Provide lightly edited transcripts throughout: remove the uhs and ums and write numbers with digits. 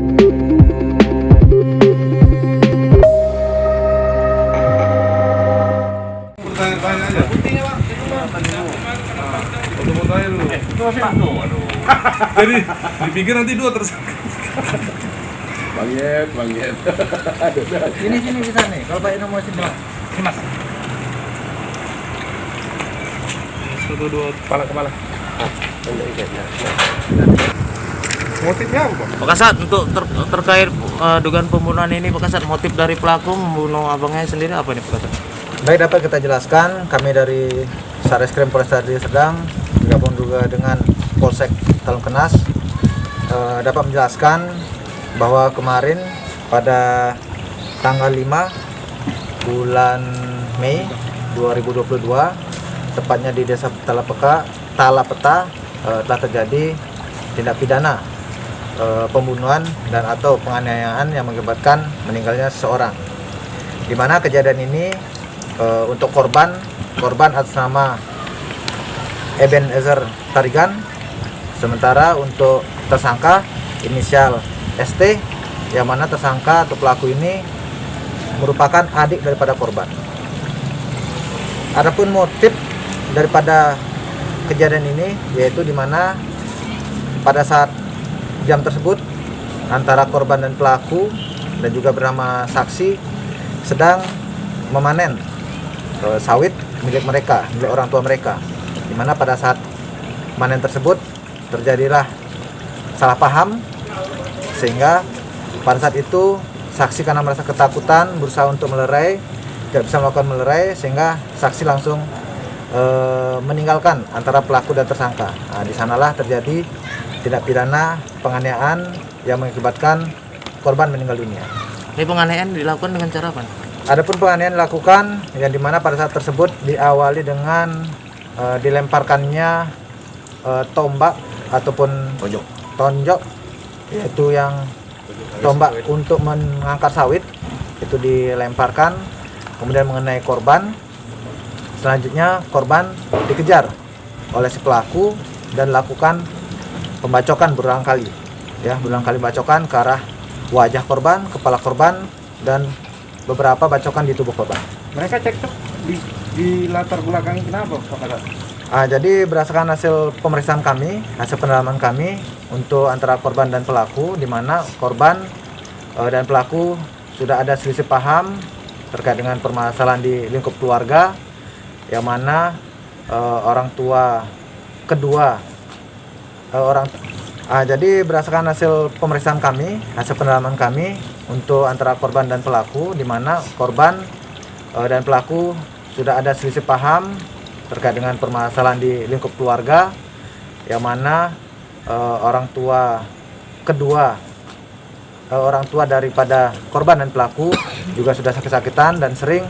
Jadi dipikir nanti dua tersangka. Bangget. Sini bisa nih. Kalau Pak Ino mau sini, Mas. Satu dua Kepala. motifnya apa, Pak? Pak Kasat, untuk terkait dugaan pembunuhan ini, Pak Kasat, motif dari pelaku membunuh abangnya sendiri apa nih, Pak Kasat? Baik, dapat kita jelaskan, kami dari Satreskrim Polresta Deli Serdang bergabung juga dengan Polsek Talungkenas dapat menjelaskan bahwa kemarin pada tanggal 5 bulan Mei 2022, tepatnya di Desa Talapeta telah terjadi tindak pidana pembunuhan dan atau penganiayaan yang mengakibatkan meninggalnya seseorang. Di mana kejadian ini untuk korban atas nama Ebenezer Tarigan, sementara untuk tersangka inisial ST, yang mana tersangka atau pelaku ini merupakan adik daripada korban. Adapun motif daripada kejadian ini yaitu di mana pada saat jam tersebut antara korban dan pelaku dan juga bernama saksi sedang memanen sawit milik mereka, milik orang tua mereka. Di mana pada saat panen tersebut terjadilah salah paham, sehingga pada saat itu saksi karena merasa ketakutan berusaha untuk melerai, tidak bisa melakukan melerai, sehingga saksi langsung meninggalkan antara pelaku dan tersangka. Nah, di sanalah terjadi tindak pidana penganiayaan yang mengakibatkan korban meninggal dunia. Ini penganiayaan dilakukan dengan cara apa? Adapun penganiayaan dilakukan yang dimana pada saat tersebut diawali dengan dilemparkannya tombak ataupun tonjok, yaitu yang tombak untuk mengangkat sawit itu dilemparkan, kemudian mengenai korban. Selanjutnya korban dikejar oleh si pelaku dan lakukan pembacokan berulang kali bacokan ke arah wajah korban, kepala korban, dan beberapa bacokan di tubuh korban. Mereka cekcok di latar belakang kenapa, Pak Kasat? Jadi berdasarkan hasil pemeriksaan kami, hasil pendalaman kami untuk antara korban dan pelaku, di mana korban dan pelaku sudah ada selisih paham terkait dengan permasalahan di lingkup keluarga, yang mana orang tua kedua jadi berdasarkan hasil pemeriksaan kami, hasil pendalaman kami untuk antara korban dan pelaku, di mana korban dan pelaku sudah ada selisih paham terkait dengan permasalahan di lingkup keluarga, yang mana orang tua daripada korban dan pelaku juga sudah sakit-sakitan dan sering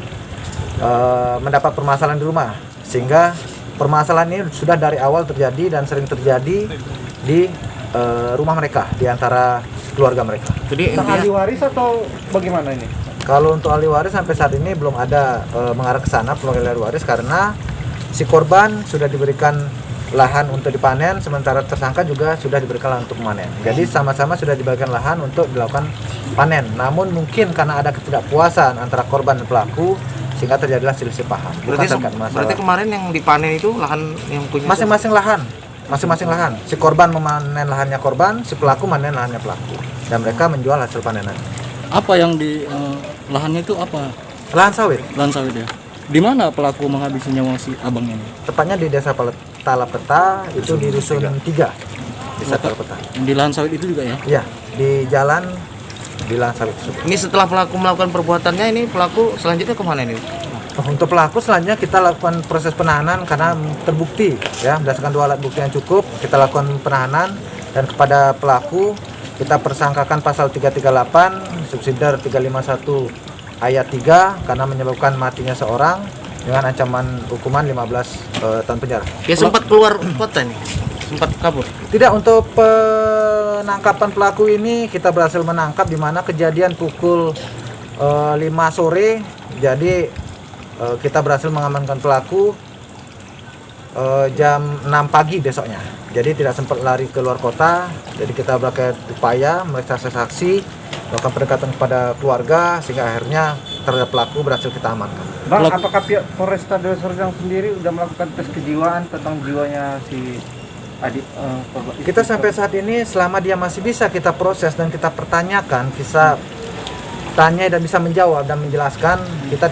mendapat permasalahan di rumah, sehingga permasalahan ini sudah dari awal terjadi dan sering terjadi di rumah mereka, di antara keluarga mereka. Jadi ahli waris atau bagaimana ini? Kalau untuk ahli waris sampai saat ini belum ada mengarah ke sana pemanggilan ahli waris, karena si korban sudah diberikan lahan untuk dipanen, sementara tersangka juga sudah diberikan lahan untuk memanen. Jadi sama-sama sudah diberikan lahan untuk dilakukan panen. Namun mungkin karena ada ketidakpuasan antara korban dan pelaku, sehingga terjadilah selisih paham. Berarti kemarin yang dipanen itu lahan yang punya masing-masing lahan. Si korban memanen lahannya korban, si pelaku memanen lahannya pelaku, dan mereka menjual hasil panenan. Apa yang di lahannya itu apa? Lahan sawit. Lahan sawit ya. Di mana pelaku menghabisi nyawa si abangnya ini? Tepatnya di Desa Talapeta, itu di Dusun 3. Desa Talapeta. Di lahan sawit itu juga ya? Iya, di lahan sawit tersebut. Ini setelah pelaku melakukan perbuatannya, ini pelaku selanjutnya kemana ini? Untuk pelaku selanjutnya kita lakukan proses penahanan karena terbukti ya, berdasarkan 2 alat bukti yang cukup, kita lakukan penahanan, dan kepada pelaku kita persangkakan pasal 338 subsidiar 351 ayat 3 karena menyebabkan matinya seorang dengan ancaman hukuman 15 tahun penjara. Dia sempat keluar kota nih, sempat kabur. Tidak, untuk penangkapan pelaku ini kita berhasil menangkap, di mana kejadian pukul 5 sore. Jadi kita berhasil mengamankan pelaku jam 6 pagi besoknya. jadi tidak sempat lari ke luar kota. Jadi kita melakukan upaya memeriksa saksi, melakukan pendekatan kepada keluarga sehingga akhirnya terhadap pelaku berhasil kita amankan. Bang, apakah pihak Polresta Deli Serdang sendiri sudah melakukan tes kejiwaan tentang jiwanya si adik korban? Kita sampai saat ini selama dia masih bisa kita proses dan kita pertanyakan, bisa tanya dan bisa menjawab dan menjelaskan, kita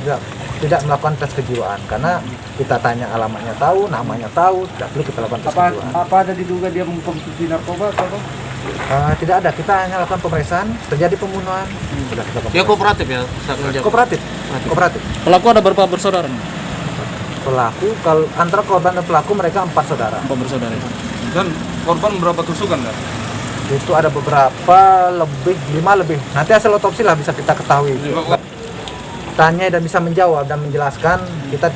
tidak melakukan tes kejiwaan karena kita tanya alamatnya tahu, namanya tahu, tidak perlu kita lakukan tes kejiwaan. Apa ada diduga dia mengkonsumsi narkoba atau apa? Tidak ada, kita hanya lakukan pemeriksaan, terjadi pembunuhan, sudah kita Dia lakukan. kooperatif ya saat menjawab. Kooperatif. Pelaku ada berapa bersaudara? Pelaku, kalau antara korban dan pelaku mereka 4 saudara. 4 bersaudara. Dan korban berapa tusukan ya? Itu ada beberapa lebih, 5 lebih. Nanti hasil otopsi lah bisa kita ketahui. Tanya dan bisa menjawab dan menjelaskan, kita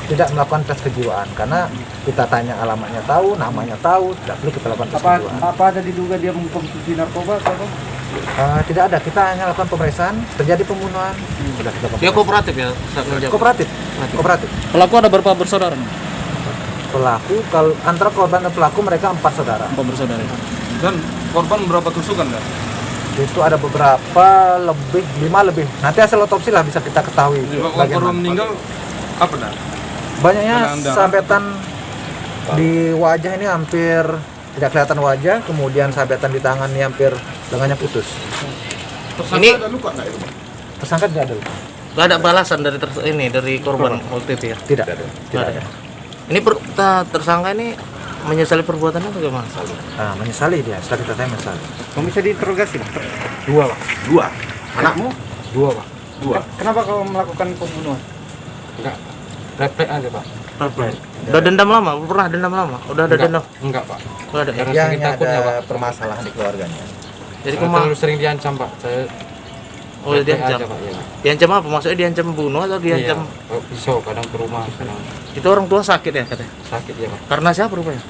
tidak melakukan tes kejiwaan karena kita tanya alamatnya tahu, namanya tahu, tidak perlu kita lakukan tes kejiwaan. Apa ada diduga dia mengkonsumsi narkoba atau apa? Tidak ada, kita hanya lakukan pemeriksaan, terjadi pembunuhan, sudah kita lakukan Dia pemeriksaan. kooperatif ya saat menjawab. Kooperatif. Pelaku ada berapa bersaudara? Pelaku, kalau antara korban dan pelaku mereka 4 saudara. 4 bersaudara. Dan korban berapa tusukan ya? Itu ada beberapa lebih, 5 lebih. Nanti hasil otopsi lah bisa kita ketahui. Korban bagaimana. meninggal apa dah? Banyaknya Penandaan. sabetan di wajah ini hampir tidak kelihatan wajah, kemudian sabetan di tangan ini hampir lengannya putus. Ini Tersangka tidak ada. nggak ada balasan dari korban waktu itu ya. Tidak ada. Nggak ada. Ini tersangka ini menyesali perbuatannya atau gimana? Menyesali dia, setelah kita tanya menyesali. Kamu bisa diinterogasi, Pak? Dua, Pak. Dua. Anakmu? Dua, Pak. Kenapa kau melakukan pembunuhan? Enggak. Refleks aja pak. Udah dendam lama? Pernah dendam lama? Udah ada dendam? Enggak pak. Nggak ada. Karena Dia sakit hanya takutnya ada pak. permasalahan di keluarganya. Jadi Karena terlalu sering diancam pak. Saya Oh, refleks diancam. aja, pak. Ya. Diancam apa? Maksudnya diancam bunuh atau diancam? Iya. Pisau kadang ke rumah, kadang Itu orang tua sakit ya katanya. sakit ya pak. Karena siapa rupanya?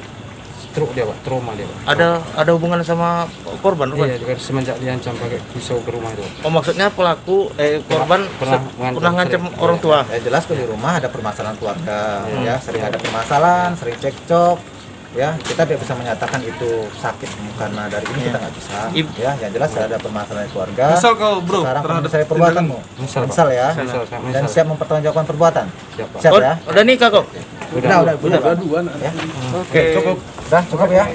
Stroke dia pak, trauma dia pak. Ada hubungan sama korban rupanya? Iya juga semenjak diancam pakai pisau ke rumah itu. Oh, maksudnya korban Pernah pernah ngancam sering. orang tua. Jelas kalau di rumah ada permasalahan keluarga, ya sering ada permasalahan, sering cekcok, ya kita tidak bisa menyatakan itu sakit karena dari ini kita nggak bisa, ya yang jelas ada permasalahan keluarga. Misal kau bro Sekarang terhadap menyesali perbuatanmu, Misal, ya, Misal, dan siap mempertanggungjawabkan perbuatan. Siap, Pak. Siap Oh, ya. udah nikah kok? Udah, Pak. dua. Ya. Oke, cukup. Udah cukup ya.